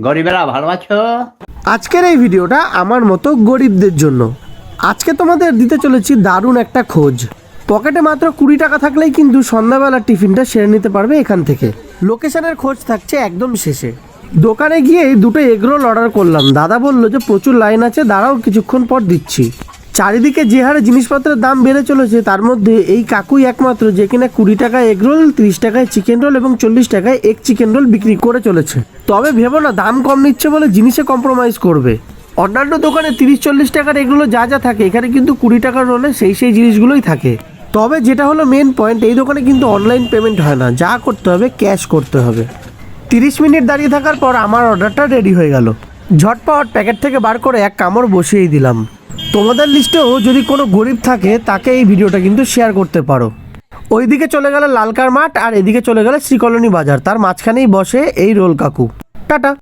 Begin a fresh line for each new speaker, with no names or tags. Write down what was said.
গরিবেরা ভালো আছো?
আজকের এই ভিডিওটা আমার মতো গরিবদের জন্য। আজকে তোমাদের দিতে চলেছি দারুণ একটা খোঁজ। পকেটে মাত্র 20 টাকা থাকলেই কিন্তু সন্ধ্যাবেলার টিফিনটা সেরে নিতে পারবে এখান থেকে। লোকেশনের খোঁজ থাকছে একদম শেষে। দোকানে গিয়ে দুটো এগরোল অর্ডার করলাম। দাদা বলল যে প্রচুর লাইন আছে, দাঁড়াও কিছুক্ষণ পর দিচ্ছি। চারিদিকে যে হারে জিনিসপত্রের দাম বেড়ে চলেছে, তার মধ্যে এই কাকুই একমাত্র যে কিনা 20 টাকায় এগরোল, 30 টাকায় চিকেন রোল এবং 40 টাকায় এক চিকেন রোল বিক্রি করে চলেছে। তবে ভেবো না দাম কম নিচ্ছে বলে জিনিসে কম্প্রোমাইজ করবে। অন্যান্য দোকানে 30-40 টাকার এগুলো যা যা থাকে, এখানে কিন্তু 20 টাকার রোলে সেই জিনিসগুলোই থাকে। তবে যেটা হলো মেন পয়েন্ট, এই দোকানে কিন্তু অনলাইন পেমেন্ট হয় না, যা করতে হবে ক্যাশ করতে হবে। 30 মিনিট দাঁড়িয়ে থাকার পর আমার অর্ডারটা রেডি হয়ে গেল। ঝটপট প্যাকেট থেকে বার করে এক কামড় বসিয়েই দিলাম। তোমাদের লিস্টেও যদি কোনো গরিব থাকে, তাকে এই ভিডিওটা কিন্তু শেয়ার করতে পারো। ওইদিকে চলে গেল লালকার মাঠ আর এদিকে চলে গেল শ্রীকলোনি বাজার, তার মাঝখানেই বসে এই রোল কাকু। টাটা।